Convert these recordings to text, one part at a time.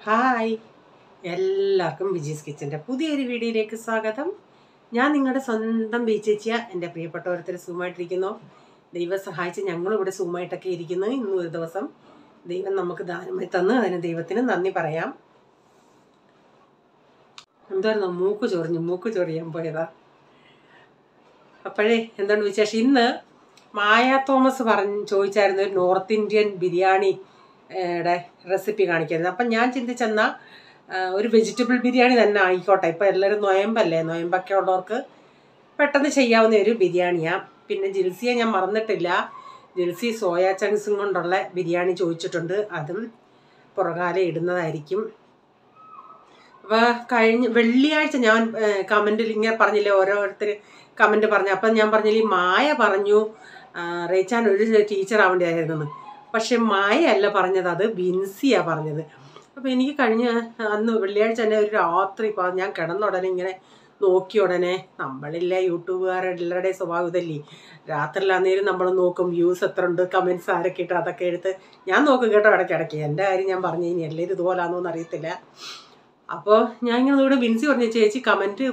Hi, എല്ലാവർക്കും ബിജീസ് കിച്ചൻ്റെ പുതിയൊരു വീഡിയോയിലേക്ക് സ്വാഗതം. ഞാൻ നിങ്ങളുടെ സ്വന്തം ബീച്ചേച്ചിയ. എൻ്റെ പ്രിയപ്പെട്ട ഓരോരുത്തർ സുഖമായിട്ടിരിക്കുന്നു. ദൈവം സഹായിച്ച് ഞങ്ങളിവിടെ സുഖമായിട്ടൊക്കെ ഇരിക്കുന്നു. ഇന്നും ഒരു ദിവസം ദൈവം നമുക്ക് ദാനമായി തന്ന് അതിന് ദൈവത്തിന് നന്ദി പറയാം. എന്തായിരുന്നു മൂക്ക് ചൊറിയാൻ പോയതാ. അപ്പോഴേ എന്താണ് വിശേഷം? ഇന്ന് മായ തോമസ് ചോദിച്ചായിരുന്നു ഒരു നോർത്ത് ഇന്ത്യൻ ബിരിയാണി റെസിപ്പി കാണിക്കുന്നത്. അപ്പം ഞാൻ ചിന്തിച്ചെന്നാൽ ഒരു വെജിറ്റബിൾ ബിരിയാണി തന്നെ ആയിക്കോട്ടെ. ഇപ്പം എല്ലാവരും നൊയമ്പല്ലേ, നൊയമ്പൊക്കെ ഉള്ളവർക്ക് പെട്ടെന്ന് ചെയ്യാവുന്ന ഒരു ബിരിയാണിയാണ്. പിന്നെ ജിൽസിയെ ഞാൻ മറന്നിട്ടില്ല. ജിൽസി സോയാ ചങ്ക്സും കൊണ്ടുള്ള ബിരിയാണി ചോദിച്ചിട്ടുണ്ട്. അതും പുറകാലെ ഇടുന്നതായിരിക്കും. അപ്പോൾ കഴിഞ്ഞ വെള്ളിയാഴ്ച ഞാൻ കമൻറ്റിൽ ഇങ്ങനെ പറഞ്ഞില്ലേ, ഓരോരുത്തർ കമൻറ്റ് പറഞ്ഞു. അപ്പം ഞാൻ പറഞ്ഞില്ലേ, മായ പറഞ്ഞു റേച്ചാൻ ഒരു ടീച്ചർ ആവേണ്ടതായിരുന്നെന്ന്. പക്ഷെ മായ അല്ല പറഞ്ഞത്, അത് ബിൻസിയാണ് പറഞ്ഞത്. അപ്പോൾ എനിക്ക് കഴിഞ്ഞ അന്ന് വെള്ളിയാഴ്ച തന്നെ ഒരു രാത്രി ഞാൻ കിടന്ന ഉടനെ ഇങ്ങനെ നോക്കിയ ഉടനെ, നമ്മളില്ല യൂട്യൂബുകാരെല്ലാവരുടെയും സ്വഭാവം ഇതല്ലേ, രാത്രിയിലാന്നേലും നമ്മൾ നോക്കും വ്യൂസ് എത്ര ഉണ്ട്, കമൻറ്റ്സ് ആരൊക്കെ ഇട്ട് അതൊക്കെ എടുത്ത് ഞാൻ നോക്കും കേട്ടോ ഇടയ്ക്കിടയ്ക്ക്. എൻ്റെ കാര്യം ഞാൻ പറഞ്ഞു ഇനി എല്ലാവരും ഇതുപോലാണെന്നൊന്നും അറിയത്തില്ല. അപ്പോൾ ഞാൻ ഇങ്ങനെ ഇവിടെ ബിൻസി പറഞ്ഞു, ചേച്ചി കമൻറ്റ്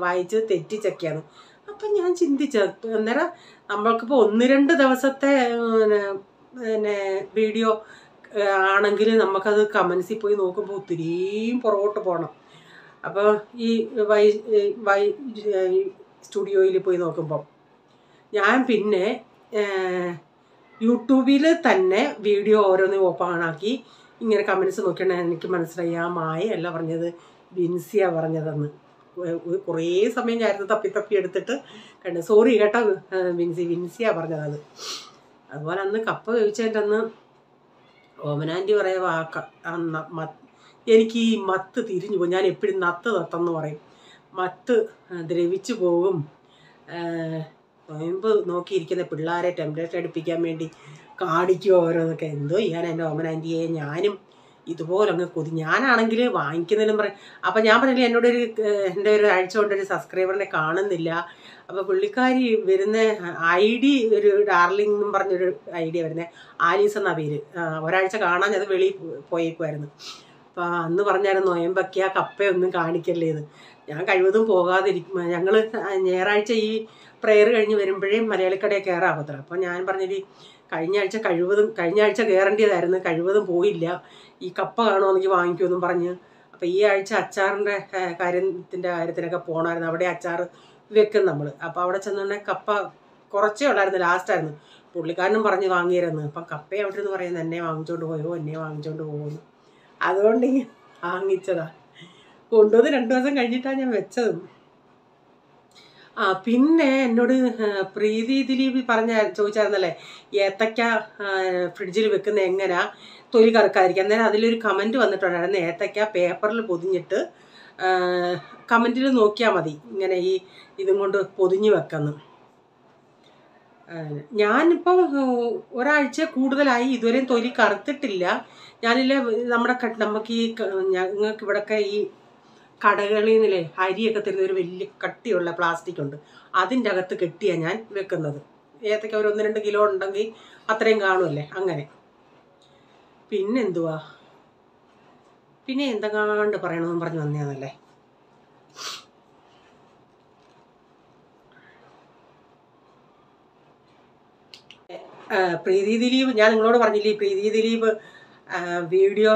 വായിച്ച് തെറ്റിച്ചൊക്കെയാണ്. അപ്പം ഞാൻ ചിന്തിച്ചത്, അന്നേരം നമ്മൾക്കിപ്പോൾ 1-2 ദിവസത്തെ പിന്നെ വീഡിയോ ആണെങ്കിൽ നമുക്കത് കമൻസിൽ പോയി നോക്കുമ്പോൾ ഒത്തിരിയും പുറകോട്ട് പോകണം. അപ്പോൾ ഈ വൈ സ്റ്റുഡിയോയിൽ പോയി നോക്കുമ്പം ഞാൻ പിന്നെ യൂട്യൂബിൽ തന്നെ വീഡിയോ ഓരോന്ന് ഓപ്പണാക്കി ഇങ്ങനെ കമൻസ് നോക്കിയാണ് എനിക്ക് മനസ്സിലായി ആ മായ അല്ല പറഞ്ഞത്, ബിൻസിയാണ് പറഞ്ഞതെന്ന്. കുറേ സമയം ഞാൻ തപ്പി എടുത്തിട്ട് കണ്ടു. സോറി കേട്ടോ ബിൻസിയാണ് പറഞ്ഞത്. അതുപോലെ അന്ന് കപ്പ വേവിച്ചതിൻ്റെ അന്ന് ഓമനാൻറ്റി പറയുക എനിക്ക് ഈ മത്ത് തിരിഞ്ഞു പോകും. ഞാൻ എപ്പോഴും നത്തെന്ന് പറയും. മത്ത് ദ്രവിച്ചു പോകും. നോയമ്പ് നോക്കിയിരിക്കുന്ന പിള്ളേരെ ടെമ്പറേച്ചർ അടുപ്പിക്കാൻ വേണ്ടി കാണിക്കുമോ ഓരോന്നൊക്കെ. എന്തോ ചെയ്യാൻ എൻ്റെ ഓമനാൻറ്റിയെ, ഞാനും ഇതുപോലെ അങ്ങ് ഞാനാണെങ്കിൽ വാങ്ങിക്കുന്നതിലും പറയും. അപ്പം ഞാൻ പറഞ്ഞില്ല, എൻ്റെ ഒരു ആഴ്ച കൊണ്ടൊരു സബ്സ്ക്രൈബറിനെ കാണുന്നില്ല. അപ്പോൾ പുള്ളിക്കാരി വരുന്ന ID ഒരു ഡാർലിംഗ് എന്നും പറഞ്ഞൊരു ID വരുന്നത്, ആലീസ് എന്നാ പേര്. ഒരാഴ്ച കാണാൻ അത് വെളിയിൽ പോയേക്കുമായിരുന്നു. അപ്പോൾ അന്ന് പറഞ്ഞായിരുന്നു നൊയമ്പൊക്കെയാ കപ്പയൊന്നും കാണിക്കല്ലേ എന്ന്. ഞാൻ കഴിവതും പോകാതിരിക്കും. ഞങ്ങൾ ഞായറാഴ്ച ഈ പ്രെയർ കഴിഞ്ഞ് വരുമ്പോഴേ മലയാളിക്കടയെ കയറാകത്തില്ല. അപ്പോൾ ഞാൻ പറഞ്ഞിട്ട് കഴിഞ്ഞ ആഴ്ച കയറേണ്ടതായിരുന്നു, കഴിവതും പോയില്ല. ഈ കപ്പ കാണുമെന്നെങ്കിൽ വാങ്ങിക്കുമെന്നും പറഞ്ഞ്. അപ്പോൾ ഈ ആഴ്ച അച്ചാറിൻ്റെ കാര്യത്തിനൊക്കെ പോകണമായിരുന്നു. അവിടെ അച്ചാർ വെക്കും നമ്മൾ. അപ്പോൾ അവിടെ ചെന്നുണ്ടെങ്കിൽ കപ്പ കുറച്ചേ ഉള്ളായിരുന്നു, ലാസ്റ്റായിരുന്നു. പുള്ളിക്കാരനും പറഞ്ഞ് വാങ്ങിയിരുന്നു. അപ്പം കപ്പയെ അവിടെ നിന്ന് പറയുന്നത് എന്നെ വാങ്ങിച്ചുകൊണ്ട് പോകുമെന്ന്. അതുകൊണ്ട് വാങ്ങിച്ചതാ. കൊണ്ടുവന്ന് 2 ദിവസം കഴിഞ്ഞിട്ടാണ് ഞാൻ വെച്ചതും. പിന്നെ എന്നോട് പ്രീതി ദിലീപ് ചോദിച്ചായിരുന്നല്ലേ ഏത്തക്ക ഫ്രിഡ്ജിൽ വെക്കുന്ന എങ്ങനെയാ തൊലി കറക്കാതിരിക്കുക. അന്നേരം അതിലൊരു കമൻറ്റ് വന്നിട്ടുണ്ടായിരുന്നു, ഏത്തക്ക പേപ്പറിൽ പൊതിഞ്ഞിട്ട് കമൻറ്റിൽ നോക്കിയാൽ മതി ഇങ്ങനെ ഇതും കൊണ്ട് പൊതിഞ്ഞ് വെക്കുന്നു. ഞാനിപ്പോൾ ഒരാഴ്ച കൂടുതലായി, ഇതുവരെയും തൊലി കറുത്തിട്ടില്ല. ഞാനില്ലേ നമുക്ക് ഈ ഞങ്ങൾക്ക് ഇവിടെയൊക്കെ ഈ കടകളിൽ നിന്നില്ലേ അരിയൊക്കെ തരുന്ന ഒരു വലിയ കട്ടിയുള്ള പ്ലാസ്റ്റിക് ഉണ്ട്, അതിൻ്റെ അകത്ത് കെട്ടിയാണ് ഞാൻ വെക്കുന്നത്. ഏതൊക്കെ ഒരു 1-2 കിലോ ഉണ്ടെങ്കിൽ അത്രയും കാണുമല്ലേ. അങ്ങനെ പിന്നെ എന്തെങ്ങാണ്ട് പറയണമെന്നും പറഞ്ഞ് വന്നതാണല്ലേ. പ്രീതി ദിലീപ്, ഞാൻ നിങ്ങളോട് പറഞ്ഞില്ലേ പ്രീതി ദിലീപ് വീഡിയോ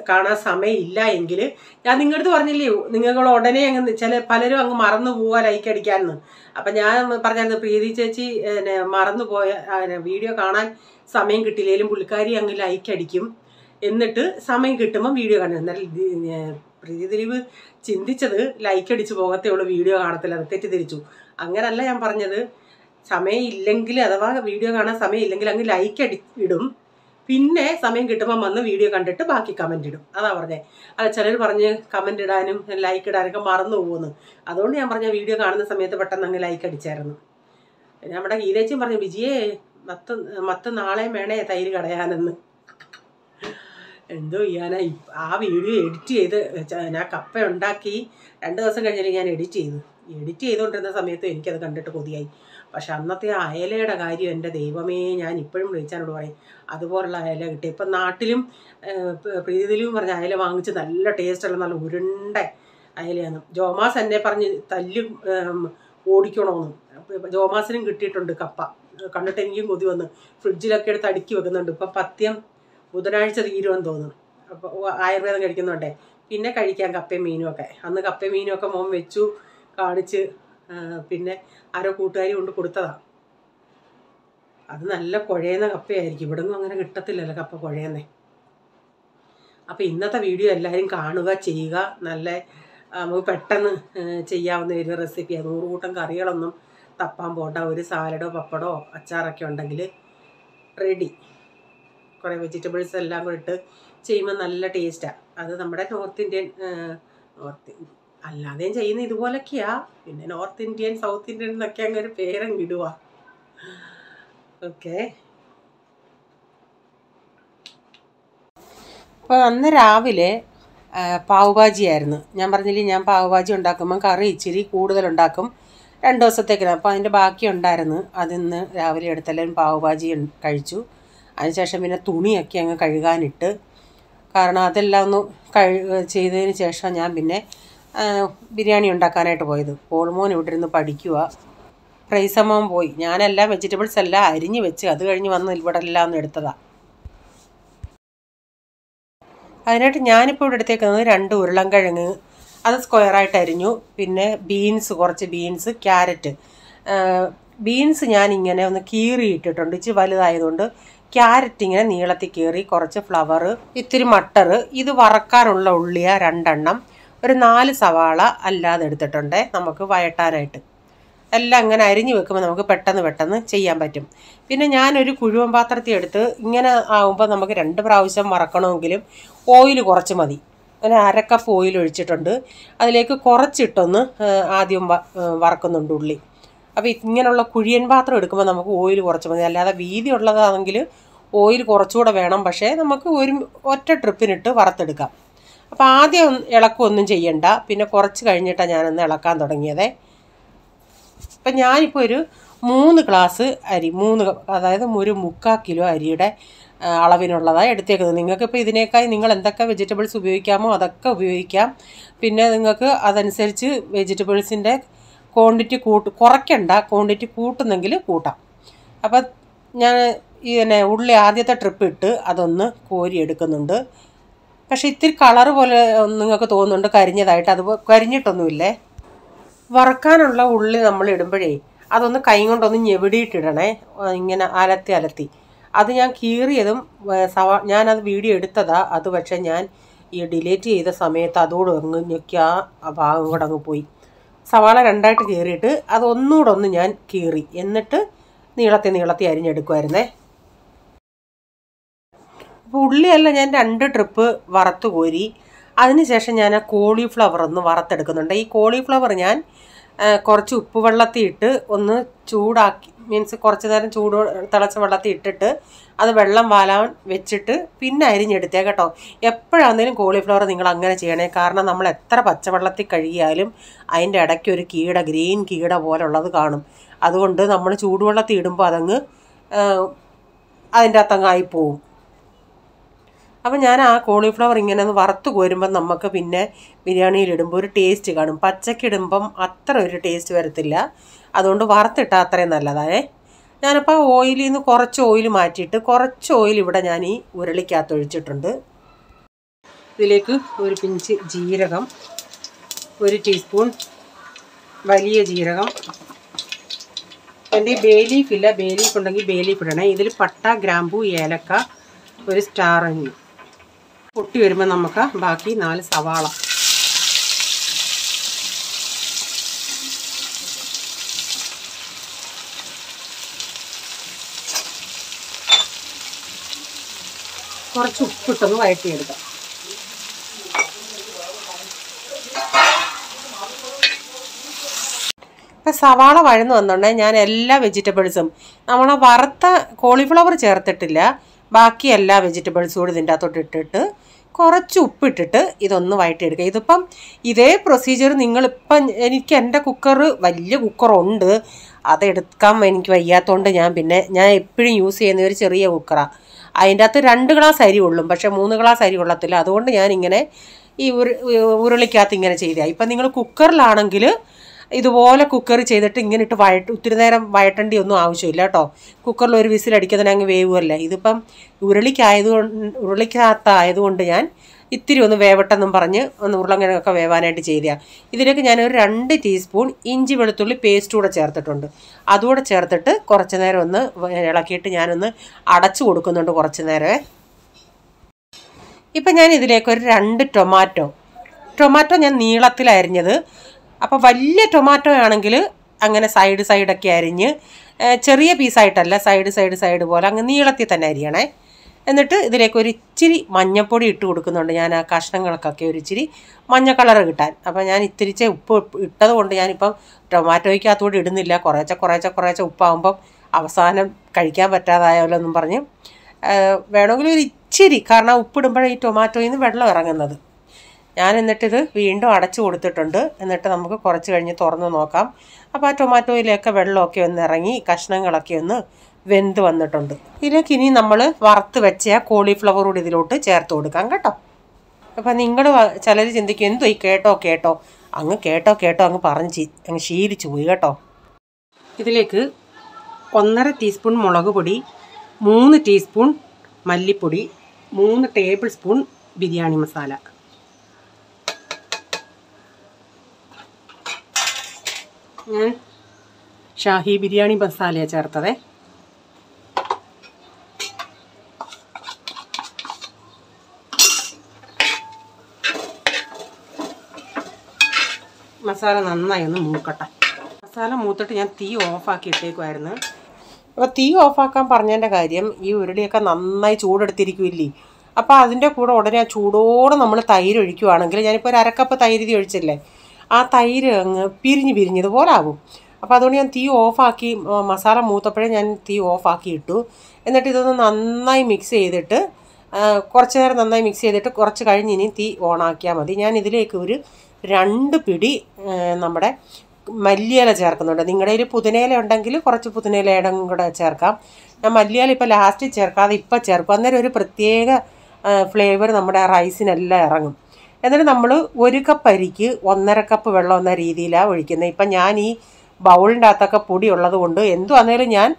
കാണാൻ സമയമില്ല എങ്കിൽ ഞാൻ നിങ്ങളടുത്ത് പറഞ്ഞില്ലേ, നിങ്ങൾ ഉടനെ അങ്ങ് പലരും അങ്ങ് മറന്നു പോവാ ലൈക്ക് അടിക്കാമെന്ന്. അപ്പം ഞാൻ പറഞ്ഞായിരുന്നു പ്രീതി ചേച്ചി മറന്നു പോയ വീഡിയോ കാണാൻ സമയം കിട്ടിയില്ലെങ്കിലും പുള്ളിക്കാരി അങ്ങ് ലൈക്ക് അടിക്കും, എന്നിട്ട് സമയം കിട്ടുമ്പം വീഡിയോ കാണും. എന്നാൽ പ്രീതി ദിലീപ് ചിന്തിച്ചത് ലൈക്ക് അടിച്ച് പോകത്തേ ഉള്ളൂ, വീഡിയോ കാണത്തില്ല. അത് തെറ്റിദ്ധരിച്ചു. അങ്ങനല്ല ഞാൻ പറഞ്ഞത്. സമയം ഇല്ലെങ്കിൽ, അഥവാ വീഡിയോ കാണാൻ സമയം ഇല്ലെങ്കിൽ അങ്ങ് ലൈക്ക് ഇടും, പിന്നെ സമയം കിട്ടുമ്പോൾ വന്ന് വീഡിയോ കണ്ടിട്ട് ബാക്കി കമൻറ്റ് ഇടും. അതാ പറഞ്ഞത്. അല്ല, ചിലർ പറഞ്ഞ് കമൻറ്റ് ഇടാനും ലൈക്ക് ഇടാനൊക്കെ മറന്നു പോകുന്നു. അതുകൊണ്ട് ഞാൻ പറഞ്ഞ വീഡിയോ കാണുന്ന സമയത്ത് പെട്ടെന്ന് അങ്ങ് ലൈക്ക് അടിച്ചായിരുന്നു. നമ്മുടെ ഗീതേച്ചിയും പറഞ്ഞു, വിജിയെ മത്ത് നാളെ വേണേ തൈര് കടയാനെന്ന്. എന്തോ ചെയ്യാനാ. ആ വീഡിയോ എഡിറ്റ് ചെയ്ത് ഞാൻ കപ്പ ഉണ്ടാക്കി 2 ദിവസം കഴിഞ്ഞാൽ ഞാൻ എഡിറ്റ് ചെയ്തുകൊണ്ടിരുന്ന സമയത്ത് എനിക്കത് കണ്ടിട്ട് കൊതിയായി. പക്ഷെ അന്നത്തെ ആ അയലയുടെ കാര്യം എൻ്റെ ദൈവമേ, ഞാൻ ഇപ്പോഴും വിളിച്ചാനോട് പറയും അതുപോലുള്ള അയല കിട്ടി. ഇപ്പം നാട്ടിലും പ്രീതിയിലും പറഞ്ഞ അയല വാങ്ങിച്ച് നല്ല ടേസ്റ്റുള്ള നല്ല ഉരുണ്ട അയലയാണ്. ജോമാസ് എന്നെ പറഞ്ഞ് ഓടിക്കണമെന്ന്. ജോമാസിനും കിട്ടിയിട്ടുണ്ട് കപ്പ. കണ്ടിട്ട് എനിക്കും കൊതി വന്ന് ഫ്രിഡ്ജിലൊക്കെ എടുത്ത് അടുക്കി വെക്കുന്നുണ്ട്. ഇപ്പം പഥ്യം ബുധനാഴ്ച തീരുമെന്ന് തോന്നുന്നു. അപ്പോൾ ആയുർവേദം കഴിക്കുന്നുണ്ടേ. പിന്നെ കഴിക്കാം കപ്പയും മീനും ഒക്കെ. അന്ന് കപ്പയും മീനും ഒക്കെ മോൻ വെച്ചു കാണിച്ച് പിന്നെ ആരോ കൂട്ടുകാരി കൊണ്ട് കൊടുത്തതാണ്. അത് നല്ല കുഴയുന്ന കപ്പയായിരിക്കും. ഇവിടെ ഒന്നും അങ്ങനെ കിട്ടത്തില്ലല്ലോ കപ്പ കുഴയുന്നേ. അപ്പോൾ ഇന്നത്തെ വീഡിയോ എല്ലാവരും കാണുക, ചെയ്യുക. നല്ല നമുക്ക് പെട്ടെന്ന് ചെയ്യാവുന്ന ഒരു റെസിപ്പിയാണ്. 100 കൂട്ടം കറികളൊന്നും തപ്പാൻ പോകണ്ട. ഒരു സാലഡോ പപ്പടോ അച്ചാറൊക്കെ ഉണ്ടെങ്കിൽ റെഡി. കുറേ വെജിറ്റബിൾസ് എല്ലാം കൂടെ ഇട്ട് ചെയ്യുമ്പോൾ നല്ല ടേസ്റ്റാണ്. അത് നമ്മുടെ നോർത്ത് ഇന്ത്യൻ അല്ലാതെയും ചെയ്യുന്ന ഇതുപോലൊക്കെയാ. പിന്നെ നോർത്ത് ഇന്ത്യൻ സൗത്ത് ഇന്ത്യൻ എന്നൊക്കെ അങ്ങനെ ഒരു പേരങ്ങ് ഇടുക. ഓക്കെ. അപ്പോൾ അന്ന് രാവിലെ പാവ് ഭാജി ആയിരുന്നു. ഞാൻ പറഞ്ഞില്ലേ, ഞാൻ പാവ് ഭാജി ഉണ്ടാക്കുമ്പം കറി ഇച്ചിരി കൂടുതലുണ്ടാക്കും 2 ദിവസത്തേക്കിന്. അപ്പോൾ അതിൻ്റെ ബാക്കി ഉണ്ടായിരുന്നു. അതിന്ന് രാവിലെ എടുത്തെല്ലാവരും പാവ് ഭാജി കഴിച്ചു. അതിനുശേഷം പിന്നെ തുണിയൊക്കെ അങ്ങ് കഴുകാനിട്ട്. കാരണം അതെല്ലാം ഒന്ന് ചെയ്തതിന് ശേഷം ഞാൻ പിന്നെ ബിരിയാണി ഉണ്ടാക്കാനായിട്ട് പോയത്. പോൾമോൻ ഇവിടെ ഇരുന്ന് പഠിക്കുക. പ്രൈസമ്മോൻ പോയി. ഞാനെല്ലാം വെജിറ്റബിൾസ് എല്ലാം അരിഞ്ഞ് വെച്ച് അത് കഴിഞ്ഞ് വന്ന് ഇവിടെ എല്ലാം ഒന്ന് എടുത്തതാണ്. അതിനായിട്ട് ഞാനിപ്പോൾ ഇവിടെ എടുത്തേക്കുന്നത് 2 ഉരുളൻകിഴങ്ങ്, അത് സ്ക്വയറായിട്ട് അരിഞ്ഞു. പിന്നെ കുറച്ച് ബീൻസ്, ക്യാരറ്റ്. ബീൻസ് ഞാനിങ്ങനെ ഒന്ന് കീറി ഇട്ടിട്ടുണ്ട്. ഇച്ചിരി വലുതായതുകൊണ്ട് ക്യാരറ്റ് ഇങ്ങനെ നീളത്തിൽ കീറി, കുറച്ച് ഫ്ലവർ, ഇത്തിരി മട്ടർ, ഇത് വറക്കാനുള്ള ഉള്ളിയ 2 എണ്ണം, ഒരു 4 സവാള അല്ലാതെ എടുത്തിട്ടുണ്ട് നമുക്ക് വഴട്ടാനായിട്ട്. എല്ലാം ഇങ്ങനെ അരിഞ്ഞ് വെക്കുമ്പോൾ നമുക്ക് പെട്ടെന്ന് ചെയ്യാൻ പറ്റും. പിന്നെ ഞാനൊരു കുഴുവൻ പാത്രത്തിൽ എടുത്ത് ഇങ്ങനെ ആകുമ്പോൾ നമുക്ക് 2 പ്രാവശ്യം വറക്കണമെങ്കിലും ഓയിൽ കുറച്ച് മതി. അങ്ങനെ 1/2 കപ്പ് ഓയിൽ ഒഴിച്ചിട്ടുണ്ട്. അതിലേക്ക് കുറച്ചിട്ടൊന്ന് ആദ്യം വറക്കുന്നുണ്ട് ഉള്ളി. അപ്പോൾ ഇങ്ങനെയുള്ള കുഴിയൻ പാത്രം എടുക്കുമ്പോൾ നമുക്ക് ഓയിൽ കുറച്ച് മതി. അല്ലാതെ വീതി ഉള്ളതാണെങ്കിൽ ഓയിൽ കുറച്ചുകൂടെ വേണം. പക്ഷേ നമുക്ക് ഒറ്റ ട്രിപ്പിനിട്ട് വറുത്തെടുക്കാം. അപ്പോൾ ആദ്യം ഇളക്കൊന്നും ചെയ്യണ്ട. പിന്നെ കുറച്ച് കഴിഞ്ഞിട്ടാണ് ഞാനൊന്ന് ഇളക്കാൻ തുടങ്ങിയത്. അപ്പം ഞാനിപ്പോൾ ഒരു 3 ഗ്ലാസ് അരി, അതായത് ഒരു 3/4 കിലോ അരിയുടെ അളവിനുള്ളതാണ് എടുത്തേക്കുന്നത്. നിങ്ങൾക്കിപ്പോൾ ഇതിനേക്കായി നിങ്ങൾ എന്തൊക്കെ വെജിറ്റബിൾസ് ഉപയോഗിക്കാമോ അതൊക്കെ ഉപയോഗിക്കാം. പിന്നെ നിങ്ങൾക്ക് അതനുസരിച്ച് വെജിറ്റബിൾസിൻ്റെ ക്വാണ്ടിറ്റി കുറയ്ക്കണ്ട. ക്വാണ്ടിറ്റി കൂട്ടുന്നെങ്കിൽ കൂട്ടാം. അപ്പം ഞാൻ ഉള്ളി ആദ്യത്തെ ട്രിപ്പ് ഇട്ട് അതൊന്ന് കോരി എടുക്കുന്നുണ്ട്. പക്ഷേ ഇത്തിരി കളറ് പോലെ നിങ്ങൾക്ക് തോന്നുന്നുണ്ട് കരിഞ്ഞതായിട്ട്. അത് കരിഞ്ഞിട്ടൊന്നുമില്ലേ. വറക്കാനുള്ള ഉള്ളി നമ്മൾ ഇടുമ്പോഴേ അതൊന്ന് കൈ കൊണ്ടൊന്ന് ഞെവിടിയിട്ടിടണേ, ഇങ്ങനെ അലത്തി. അത് ഞാൻ കീറിയതും ഞാനത് വീഡിയോ എടുത്തതാണ്. അത് പക്ഷേ ഞാൻ ഈ ഡിലീറ്റ് ചെയ്ത സമയത്ത് അതോട് ഞെക്കി ആ ഭാഗം കൂടെ അങ്ങ് പോയി. സവാള 2ആയിട്ട് കീറിയിട്ട് അതൊന്നുകൂടെ ഒന്ന് ഞാൻ കീറി, എന്നിട്ട് നീളത്തി അരിഞ്ഞെടുക്കുമായിരുന്നേ. അപ്പോൾ ഉള്ളിയല്ല ഞാൻ 2 ട്രിപ്പ് വറുത്ത് കോരി. അതിനുശേഷം ഞാൻ ആ കോളിഫ്ലവർ ഒന്ന് വറുത്തെടുക്കുന്നുണ്ട്. ഈ കോളിഫ്ലവർ ഞാൻ കുറച്ച് ഉപ്പ് വെള്ളത്തിൽ ഇട്ട് ഒന്ന് ചൂടാക്കി, മീൻസ് കുറച്ച് നേരം തിളച്ച വെള്ളത്തിൽ ഇട്ടിട്ട് അത് വെള്ളം വാലാൻ വെച്ചിട്ട് പിന്നെ അരിഞ്ഞെടുത്തേ കേട്ടോ. എപ്പോഴാണെങ്കിലും കോളിഫ്ലവർ നിങ്ങൾ അങ്ങനെ ചെയ്യണേ. കാരണം നമ്മൾ എത്ര പച്ചവെള്ളത്തിൽ കഴുകിയാലും അതിൻ്റെ ഇടയ്ക്ക് ഒരു ഗ്രീൻ കീട പോലുള്ളത് കാണും. അതുകൊണ്ട് നമ്മൾ ചൂടുവെള്ളത്തിൽ ഇടുമ്പോൾ അതങ്ങ് അതിൻ്റെ അകത്തങ്ങ് ആയിപ്പോവും. അപ്പം ഞാൻ ആ കോളിഫ്ലവർ ഇങ്ങനെ ഒന്ന് വറുത്ത് കോരുമ്പം നമുക്ക് പിന്നെ ബിരിയാണിയിലിടുമ്പോൾ ഒരു ടേസ്റ്റ് കാണും. പച്ചക്കിടുമ്പം അത്ര ഒരു ടേസ്റ്റ് വരത്തില്ല. അതുകൊണ്ട് വറുത്തിട്ടാൽ അത്രയും നല്ലതാണേ. ഞാനിപ്പോൾ ഓയിലിൽ നിന്ന് കുറച്ച് ഓയിൽ മാറ്റിയിട്ട് കുറച്ച് ഓയിൽ ഇവിടെ ഞാൻ ഈ ഉരുളിക്കകത്ത് ഒഴിച്ചിട്ടുണ്ട്. ഇതിലേക്ക് ഒരു പിഞ്ച് ജീരകം, 1 ടീസ്പൂൺ വലിയ ജീരകം. എൻ്റെ ബേ ലീഫ് ഇല്ല, ബേ ലീഫ് ഉണ്ടെങ്കിൽ ബേ ലീഫ് ഇടണേ. ഇതിൽ പട്ട, ഗ്രാമ്പൂ, ഏലക്ക, 1 സ്റ്റാർ അഞ്ഞി. പൊട്ടി വരുമ്പോൾ നമുക്ക് ബാക്കി 4 സവാള. കുറച്ച് ഉപ്പിട്ടൊന്ന് വഴറ്റിയെടുക്കാം. ഇപ്പം സവാള വഴന്ന് വന്നുണ്ടെങ്കിൽ ഞാൻ എല്ലാ വെജിറ്റബിൾസും, നമ്മൾ വറുത്ത കോളിഫ്ലവർ ചേർത്തിട്ടില്ല, ബാക്കി എല്ലാ വെജിറ്റബിൾസും കൂടി ഇതിൻ്റെ അകത്തോട്ട് ഇട്ടിട്ട് കുറച്ച് ഉപ്പിട്ടിട്ട് ഇതൊന്ന് വഴറ്റിയെടുക്കുക. ഇതിപ്പം ഇതേ പ്രൊസീജിയർ നിങ്ങളിപ്പം എനിക്ക് എൻ്റെ കുക്കർ വലിയ കുക്കറുണ്ട്, അതെടുക്കാൻ എനിക്ക് വയ്യാത്തതുകൊണ്ട് ഞാൻ എപ്പോഴും യൂസ് ചെയ്യുന്ന ഒരു ചെറിയ കുക്കറാണ്. അതിൻ്റെ അകത്ത് 2 ഗ്ലാസ് അരി ഉള്ളും, പക്ഷേ 3 ഗ്ലാസ് അരി കൊള്ളത്തില്ല. അതുകൊണ്ട് ഞാനിങ്ങനെ ഈ ഉരുളിക്കകത്ത് ഇങ്ങനെ ചെയ്തതാണ്. ഇപ്പം നിങ്ങൾ കുക്കറിലാണെങ്കിൽ ഇതുപോലെ കുക്കർ ചെയ്തിട്ട് ഇങ്ങനെ ഇട്ട് ഒത്തിരി നേരം വഴറ്റേണ്ടി ഒന്നും ആവശ്യമില്ല കേട്ടോ. കുക്കറിൽ ഒരു വിസിലടിക്കുന്നതിന് അങ്ങ് വേവുമല്ല. ഇതിപ്പം ഉരുളിക്കകത്തായതുകൊണ്ട് ഞാൻ ഇത്തിരി ഒന്ന് വേവട്ടെന്നും പറഞ്ഞ് ഒന്ന് ഉരുളങ്ങനെയൊക്കെ വേവാനായിട്ട് ചെയ്തതാണ്. ഇതിലേക്ക് ഞാനൊരു 2 ടീസ്പൂൺ ഇഞ്ചി വെളുത്തുള്ളി പേസ്റ്റ് കൂടെ ചേർത്തിട്ടുണ്ട്. അതുകൂടെ ചേർത്തിട്ട് കുറച്ച് നേരം ഒന്ന് ഇളക്കിയിട്ട് ഞാനൊന്ന് അടച്ചു കൊടുക്കുന്നുണ്ട് കുറച്ച് നേരമേ. ഇപ്പം ഞാൻ ഇതിലേക്ക് ഒരു 2 ടൊമാറ്റോ ഞാൻ നീളത്തിലരിഞ്ഞത്. അപ്പോൾ വലിയ ടൊമാറ്റോ ആണെങ്കിൽ അങ്ങനെ സൈഡൊക്കെ അരിഞ്ഞ് ചെറിയ പീസായിട്ടല്ല, സൈഡ് പോലെ അങ്ങ് നീളത്തിൽ തന്നെ അരിയണേ. എന്നിട്ട് ഇതിലേക്ക് ഒരു ഇച്ചിരി മഞ്ഞൾപ്പൊടി ഇട്ട് കൊടുക്കുന്നുണ്ട് ഞാൻ ആ കഷ്ണങ്ങൾക്കൊക്കെ ഒരു ഇച്ചിരി മഞ്ഞ കളർ കിട്ടാൻ. അപ്പോൾ ഞാൻ ഇത്തിരിച്ച് ഉപ്പ് ഇട്ടത് കൊണ്ട് ഞാനിപ്പം ടൊമാറ്റോയ്ക്കകത്തോട് ഇടുന്നില്ല. കുറേശ്ശെ ഉപ്പാകുമ്പം അവസാനം കഴിക്കാൻ പറ്റാതായാലോ എന്നും പറഞ്ഞ് വേണമെങ്കിൽ ഒരു ഇച്ചിരി, കാരണം ഉപ്പിടുമ്പോഴേ ഈ ടൊമാറ്റോയിൽ നിന്ന് വെള്ളം ഇറങ്ങുന്നത്. ഞാൻ എന്നിട്ടിത് വീണ്ടും അടച്ചു കൊടുത്തിട്ടുണ്ട്. എന്നിട്ട് നമുക്ക് കുറച്ച് കഴിഞ്ഞ് തുറന്ന് നോക്കാം. അപ്പോൾ ആ ടൊമാറ്റോയിലൊക്കെ വെള്ളമൊക്കെ ഒന്ന് ഇറങ്ങി കഷ്ണങ്ങളൊക്കെ ഒന്ന് വെന്ത് വന്നിട്ടുണ്ട്. ഇതിലേക്ക് ഇനി നമ്മൾ വറുത്ത് വെച്ച കോളിഫ്ലവർ കൂടി ഇതിലോട്ട് ചേർത്ത് കൊടുക്കാം കേട്ടോ. അപ്പം നിങ്ങൾ ചിലർ ചിന്തിക്കും എന്തോ ഈ കേട്ടോ അങ്ങ് കേട്ടോ അങ്ങ് പറഞ്ഞ് അങ്ങ് ശീലിച്ചു പോയി കേട്ടോ. ഇതിലേക്ക് 1.5 ടീസ്പൂൺ മുളക് പൊടി, 3 ടീസ്പൂൺ മല്ലിപ്പൊടി, 3 ടേബിൾ സ്പൂൺ ബിരിയാണി മസാല. ഞാൻ ഷാഹി ബിരിയാണി മസാലയാണ് ചേർത്തത്. മസാല നന്നായി ഒന്ന് മൂക്കട്ടെ. മസാല മൂത്തിട്ട് ഞാൻ തീ ഓഫാക്കി ഇട്ടേക്കുമായിരുന്നു. അപ്പോൾ തീ ഓഫാക്കാൻ പറഞ്ഞതിൻ്റെ കാര്യം, ഈ ഉരുളിയൊക്കെ നന്നായി ചൂടെടുത്തിരിക്കുമില്ലേ. അപ്പോൾ അതിൻ്റെ കൂടെ ഉടനെ ആ ചൂടോടെ നമ്മൾ തൈര് ഒഴിക്കുവാണെങ്കിൽ, ഞാനിപ്പോൾ ഒരു 1/2 കപ്പ് തൈര് ഒഴിച്ചില്ലേ, ആ തൈര് അങ്ങ് പിരിഞ്ഞതുപോലെ ആകും. അപ്പോൾ അതുകൊണ്ട് ഞാൻ തീ ഓഫാക്കി, മസാല മൂത്തപ്പോഴേ ഞാൻ തീ ഓഫാക്കി ഇട്ടു. എന്നിട്ട് ഇതൊന്ന് നന്നായി മിക്സ് ചെയ്തിട്ട് കുറച്ച് നേരം നന്നായി മിക്സ് ചെയ്തിട്ട് കുറച്ച് കഴിഞ്ഞ് ഇനി തീ ഓണാക്കിയാൽ മതി. ഞാൻ ഇതിലേക്ക് ഒരു 2 പിടി നമ്മുടെ മല്ലിയില ചേർക്കുന്നുണ്ട്. നിങ്ങളുടെ കയ്യിൽ പുതിനയില ഉണ്ടെങ്കിൽ കുറച്ച് പുതിനയിലയുടെ കൂടെ ചേർക്കാം. ഞാൻ മല്ലിയില ഇപ്പോൾ ലാസ്റ്റ് ചേർക്കാതെ ഇപ്പം ചേർക്കും. അന്നേരം ഒരു പ്രത്യേക ഫ്ലേവർ നമ്മുടെ റൈസിനെല്ലാം ഇറങ്ങും. എന്നിട്ട് നമ്മൾ 1 കപ്പ് അരിക്ക് 1.5 കപ്പ് വെള്ളം എന്ന രീതിയിലാണ് ഒഴിക്കുന്നത്. ഇപ്പം ഞാൻ ഈ ബൗളിൻ്റെ അകത്തൊക്കെ പൊടി ഉള്ളത് കൊണ്ട് എന്തുവാന്നേലും ഞാൻ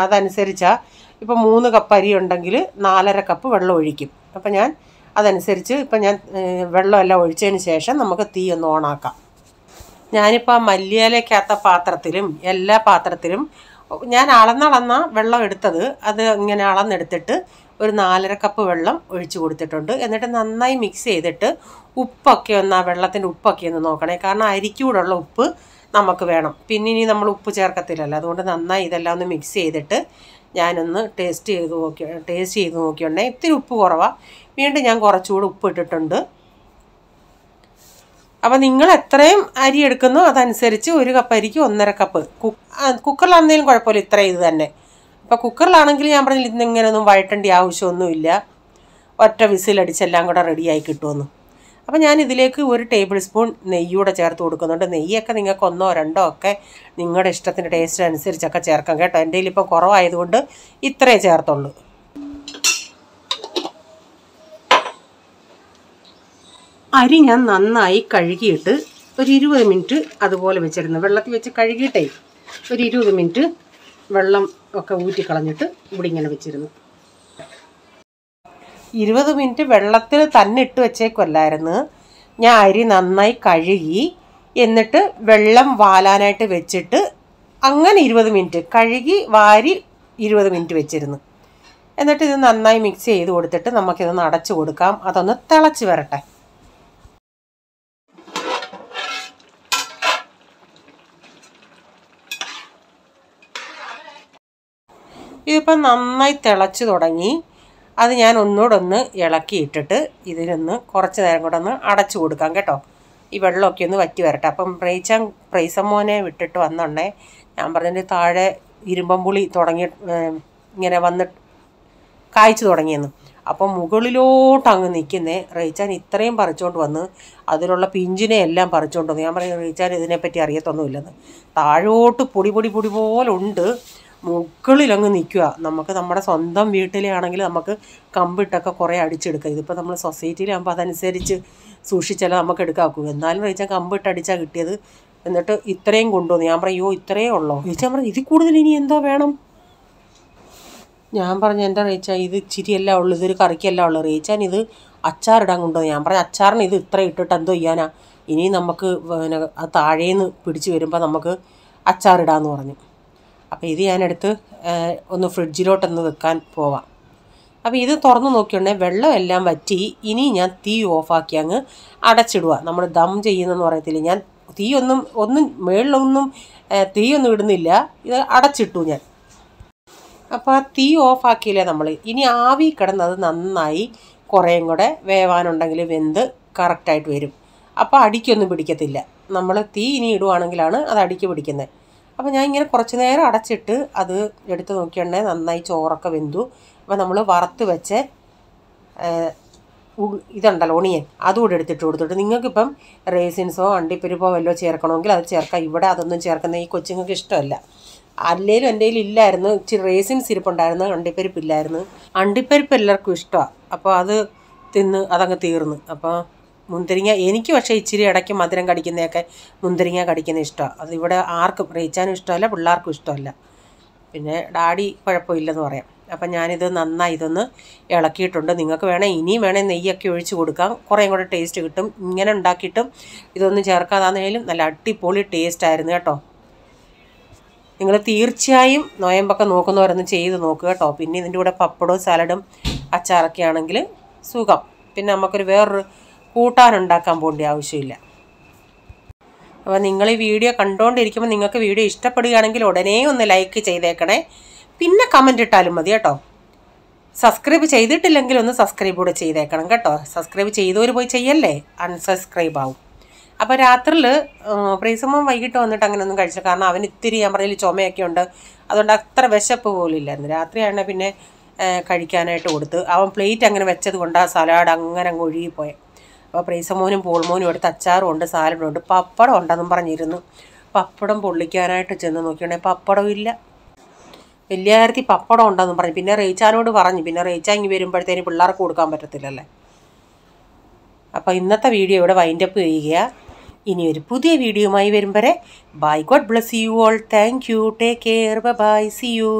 അതനുസരിച്ചാണ്. ഇപ്പം 3 കപ്പ് അരി ഉണ്ടെങ്കിൽ 4.5 കപ്പ് വെള്ളം ഒഴിക്കും. അപ്പം ഞാൻ അതനുസരിച്ച് ഇപ്പം ഞാൻ വെള്ളമെല്ലാം ഒഴിച്ചതിന് ശേഷം നമുക്ക് തീ ഒന്ന് ഓണാക്കാം. ഞാനിപ്പോൾ മല്ലിയിലക്കകത്ത പാത്രത്തിലും എല്ലാ പാത്രത്തിലും ഞാൻ അളന്ന വെള്ളം എടുത്തത്, അത് ഇങ്ങനെ അളന്നെടുത്തിട്ട് ഒരു 4.5 കപ്പ് വെള്ളം ഒഴിച്ചു കൊടുത്തിട്ടുണ്ട്. എന്നിട്ട് നന്നായി മിക്സ് ചെയ്തിട്ട് ഉപ്പൊക്കെ ഒന്ന്, ആ വെള്ളത്തിൻ്റെ ഉപ്പൊക്കെ ഒന്ന് നോക്കണേ. കാരണം അരിക്കൂടുള്ള ഉപ്പ് നമുക്ക് വേണം. പിന്നെ ഇനി നമ്മൾ ഉപ്പ് ചേർക്കത്തില്ലല്ലോ. അതുകൊണ്ട് നന്നായി ഇതെല്ലാം ഒന്ന് മിക്സ് ചെയ്തിട്ട് ഞാനൊന്ന് ടേസ്റ്റ് ചെയ്ത് നോക്കിയുണ്ടേ ഇത്തിരി ഉപ്പ് കുറവാണ്. വീണ്ടും ഞാൻ കുറച്ചുകൂടി ഉപ്പ് ഇട്ടിട്ടുണ്ട്. അപ്പോൾ നിങ്ങൾ എത്രയും അരി എടുക്കുന്നോ അതനുസരിച്ച് 1 കപ്പ് അരിക്ക് 1.5 കപ്പ്. കുക്കറിലാണെങ്കിലും കുഴപ്പമില്ല, ഇത്രയും ഇത് തന്നെ. അപ്പോൾ കുക്കറിലാണെങ്കിൽ ഞാൻ പറഞ്ഞില്ല ഇന്നിങ്ങനെയൊന്നും വഴറ്റേണ്ട ആവശ്യമൊന്നുമില്ല. ഒറ്റ വിസിലടിച്ചെല്ലാം കൂടെ റെഡിയായി കിട്ടുമെന്ന്. അപ്പോൾ ഞാൻ ഇതിലേക്ക് 1 ടേബിൾ സ്പൂൺ നെയ്യൂടെ ചേർത്ത് കൊടുക്കുന്നുണ്ട്. നെയ്യൊക്കെ നിങ്ങൾക്ക് 1 or 2 ഒക്കെ നിങ്ങളുടെ ഇഷ്ടത്തിൻ്റെ ടേസ്റ്റ് അനുസരിച്ചൊക്കെ ചേർക്കാം കേട്ടോ. എൻ്റെ കയ്യിൽ ഇപ്പോൾ കുറവായതുകൊണ്ട് ഇത്രേ ചേർത്തുള്ളൂ. അരി ഞാൻ നന്നായി കഴുകിയിട്ട് ഒരു 20 മിനിറ്റ് അതുപോലെ വെച്ചിരുന്നു. വെള്ളത്തിൽ വെച്ച് കഴുകിയിട്ടേ ഒരു 20 മിനിറ്റ് വെള്ളം ഒക്കെ ഊറ്റിക്കളഞ്ഞിട്ട് ഇവിടെ ഇങ്ങനെ വെച്ചിരുന്നു. 20 മിനിറ്റ് വെള്ളത്തിൽ തന്നെ ഇട്ട് വെച്ചേക്കുമല്ലായിരുന്നു. ഞാൻ അരി നന്നായി കഴുകി എന്നിട്ട് വെള്ളം വാലാനായിട്ട് വെച്ചിട്ട് അങ്ങനെ 20 മിനിറ്റ് കഴുകി വാരി 20 മിനിറ്റ് വെച്ചിരുന്നു. എന്നിട്ട് ഇത് നന്നായി മിക്സ് ചെയ്ത് കൊടുത്തിട്ട് നമുക്കിതൊന്ന് അടച്ചു കൊടുക്കാം. അതൊന്ന് തിളച്ച് വരട്ടെ. ഇതിപ്പം നന്നായി തിളച്ച് തുടങ്ങി. അത് ഞാൻ ഒന്നുകൂടെ ഒന്ന് ഇളക്കിയിട്ടിട്ട് ഇതിലൊന്ന് കുറച്ച് നേരം കൂടെ ഒന്ന് അടച്ചു കൊടുക്കാം കേട്ടോ. ഈ വെള്ളമൊക്കെ ഒന്ന് വറ്റി വരട്ടെ. അപ്പം പ്രൈസമ്മോനെ വിട്ടിട്ട് വന്നുണ്ടേ. ഞാൻ പറഞ്ഞതിൻ്റെ താഴെ ഇരുമ്പമ്പുളി തുടങ്ങി ഇങ്ങനെ വന്നിട്ട് കായ്ച്ചു തുടങ്ങിയെന്ന്. അപ്പം മുകളിലോട്ട് അങ്ങ് നിൽക്കുന്നേ റേച്ചാൻ ഇത്രയും പറിച്ചുകൊണ്ട് വന്ന് അതിലുള്ള പിഞ്ചിനെ എല്ലാം പറിച്ചുകൊണ്ട് വന്നു. ഞാൻ പറയും റേച്ചാൻ ഇതിനെപ്പറ്റി അറിയത്തൊന്നുമില്ലെന്ന്. താഴോട്ട് പൊടി പോലെ ഉണ്ട്, മുകളിലങ്ങ് നിൽക്കുക. നമുക്ക് നമ്മുടെ സ്വന്തം വീട്ടിലാണെങ്കിൽ നമുക്ക് കമ്പിട്ടൊക്കെ കുറേ അടിച്ചെടുക്കാം. ഇതിപ്പോൾ നമ്മൾ സൊസൈറ്റിയിലാകുമ്പോൾ അതനുസരിച്ച് സൂക്ഷിച്ചാലേ നമുക്ക് എടുക്കാക്കൂ. എന്നാലും റേച്ചാൻ കമ്പിട്ട് അടിച്ചാൽ കിട്ടിയത്. എന്നിട്ട് ഇത്രയും കൊണ്ടുവന്നു. ഞാൻ പറയും ഇത്രയേ ഉള്ളോ? റേച്ചാൻ പറഞ്ഞു ഇതിൽ കൂടുതൽ ഇനി എന്തോ വേണം. ഞാൻ പറഞ്ഞു എൻ്റെ റേച്ചാൻ ഇത് ഇച്ചിരിയല്ല ഉള്ളൂ, ഇതൊരു കറിക്കല്ല ഉള്ളൂ. റേച്ചാൻ ഇത് അച്ചാറിടാൻ കൊണ്ടുവന്നു. ഞാൻ പറഞ്ഞു അച്ചാറിന് ഇത് ഇത്ര ഇട്ടിട്ട് എന്തോ ചെയ്യാനാ, ഇനി നമുക്ക് പിന്നെ അത് താഴേന്ന് പിടിച്ച് വരുമ്പോൾ നമുക്ക് അച്ചാറിടാമെന്ന് പറഞ്ഞു. അപ്പോൾ ഇത് ഞാനെടുത്ത് ഒന്ന് ഫ്രിഡ്ജിലോട്ടൊന്ന് വെക്കാൻ പോവാം. അപ്പോൾ ഇത് തുറന്ന് നോക്കിയുണ്ടെങ്കിൽ വെള്ളമെല്ലാം വറ്റി. ഇനി ഞാൻ തീ ഓഫാക്കി അങ്ങ് അടച്ചിടുക. നമ്മൾ ദം ചെയ്യുന്നതെന്ന് പറയത്തില്ല, ഞാൻ ഒന്നും മേളിലൊന്നും തീയൊന്നും ഇടുന്നില്ല, ഇത് അടച്ചിട്ടു ഞാൻ. അപ്പോൾ ആ തീ ഓഫാക്കിയില്ലേ നമ്മൾ. ഇനി ആവി കിടന്നത് നന്നായി കുറേയും കൂടെ വേവാനുണ്ടെങ്കിൽ വെന്ത് കറക്റ്റായിട്ട് വരും. അപ്പോൾ അടിക്കൊന്നും പിടിക്കത്തില്ല. നമ്മൾ തീ ഇനി ഇടുവാണെങ്കിലാണ് അത് അടിക്ക് പിടിക്കുന്നത്. അപ്പോൾ ഞാൻ ഇങ്ങനെ കുറച്ച് നേരം അടച്ചിട്ട് അത് എടുത്ത് നോക്കിയിട്ടുണ്ടെങ്കിൽ നന്നായി ചോറൊക്കെ വെന്തു. അപ്പോൾ നമ്മൾ വറുത്ത് വെച്ച് ഇതുണ്ടല്ലോ ഒണിയൻ, അതുകൂടെ എടുത്തിട്ട് കൊടുത്തിട്ട് നിങ്ങൾക്കിപ്പം റേസിൻസോ അണ്ടിപ്പരിപ്പോ വല്ലതോ ചേർക്കണമെങ്കിൽ അത് ചേർക്കാം. ഇവിടെ അതൊന്നും ചേർക്കുന്ന ഈ കൊച്ചുങ്ങൾക്ക് ഇഷ്ടമല്ല. അല്ലേലും എൻ്റെ കയ്യിൽ ഇല്ലായിരുന്നു, ഇച്ചിരി റേസിൻസ് ഇരിപ്പുണ്ടായിരുന്നു, അണ്ടിപ്പരിപ്പില്ലായിരുന്നു. അണ്ടിപ്പരിപ്പ് എല്ലാവർക്കും ഇഷ്ടമാണ്. അപ്പോൾ അത് തിന്ന് അതങ്ങ് തീർന്നു. അപ്പോൾ മുന്തിരിങ്ങ എനിക്ക് പക്ഷേ ഇച്ചിരി ഇടയ്ക്ക് മധുരം കടിക്കുന്നതൊക്കെ മുന്തിരിങ്ങ കടിക്കുന്ന ഇഷ്ടമാണ്. അതിവിടെ ആർക്കും റേച്ചാനും ഇഷ്ടമല്ല, പിള്ളേർക്കും ഇഷ്ടമല്ല. പിന്നെ ഡാഡി കുഴപ്പമില്ലെന്ന് പറയാം. അപ്പം ഞാനിത് നന്നായി ഇതൊന്ന് ഇളക്കിയിട്ടുണ്ട്. നിങ്ങൾക്ക് ഇനിയും വേണേൽ നെയ്യൊക്കെ ഒഴിച്ച് കൊടുക്കാം, കുറേയും കൂടെ ടേസ്റ്റ് കിട്ടും. ഇങ്ങനെ ഉണ്ടാക്കിയിട്ടും ഇതൊന്നും ചേർക്കാതാണെങ്കിലും നല്ല അടിപൊളി ടേസ്റ്റായിരുന്നു കേട്ടോ. നിങ്ങൾ തീർച്ചയായും നോയമ്പൊക്കെ നോക്കുന്നവരൊന്ന് ചെയ്ത് നോക്കുക കേട്ടോ. പിന്നെ ഇതിൻ്റെ കൂടെ പപ്പടവും സാലഡും അച്ചാറൊക്കെ ആണെങ്കിൽ സുഖം. പിന്നെ നമുക്കൊരു വേറൊരു കൂട്ടാനുണ്ടാക്കാൻ പോകേണ്ട ആവശ്യമില്ല. അപ്പോൾ നിങ്ങൾ ഈ വീഡിയോ കണ്ടുകൊണ്ടിരിക്കുമ്പോൾ നിങ്ങൾക്ക് വീഡിയോ ഇഷ്ടപ്പെടുകയാണെങ്കിൽ ഉടനെ ഒന്ന് ലൈക്ക് ചെയ്തേക്കണേ. പിന്നെ കമൻ്റ് ഇട്ടാലും മതി കേട്ടോ. സബ്സ്ക്രൈബ് ചെയ്തിട്ടില്ലെങ്കിൽ ഒന്ന് സബ്സ്ക്രൈബ് കൂടെ ചെയ്തേക്കണം കേട്ടോ. സബ്സ്ക്രൈബ് ചെയ്തവർ പോയി ചെയ്യല്ലേ, അൺസബ്സ്ക്രൈബ് ആവും. അപ്പോൾ രാത്രിയിൽ പ്രീസമ്മ വൈകിട്ട് വന്നിട്ട് അങ്ങനെയൊന്നും കഴിച്ചില്ല. കാരണം അവന് ഇത്തിരി ഞാൻ പറയൽ ചുമയൊക്കെ ഉണ്ട്, അതുകൊണ്ട് അത്ര വിശപ്പ് പോലും ഇല്ലായിരുന്നു. രാത്രിയാണ് പിന്നെ കഴിക്കാനായിട്ട് കൊടുത്ത്. അവൻ പ്ലേറ്റ് അങ്ങനെ വെച്ചത് കൊണ്ട് ആ സലാഡ് അങ്ങനെ അങ്ങ് ഒഴുകിപ്പോയെ. അപ്പോൾ പ്രീസമ്മോനും പോൾമോനും എടുത്ത് അച്ചാറും ഉണ്ട്, സാലഡും ഉണ്ട്, പപ്പടം ഉണ്ടെന്നും പറഞ്ഞിരുന്നു. പപ്പടം പൊള്ളിക്കാനായിട്ട് ചെന്ന് നോക്കിയിട്ടുണ്ടെങ്കിൽ പപ്പടം ഇല്ല. വലിയ കാര്യത്തിൽ പപ്പടം ഉണ്ടെന്നും പറഞ്ഞു. പിന്നെ റേച്ചാനോട് പറഞ്ഞു. പിന്നെ റേച്ചാൻ ഇങ്ങ് വരുമ്പോഴത്തേന് പിള്ളേർക്ക് കൊടുക്കാൻ പറ്റത്തില്ലല്ലേ. അപ്പോൾ ഇന്നത്തെ വീഡിയോ ഇവിടെ വൈൻഡപ്പ് ചെയ്യുക. ഇനി ഒരു പുതിയ വീഡിയോയുമായി വരും വരെ bye, God bless you all, thank you, take care, bye, see U.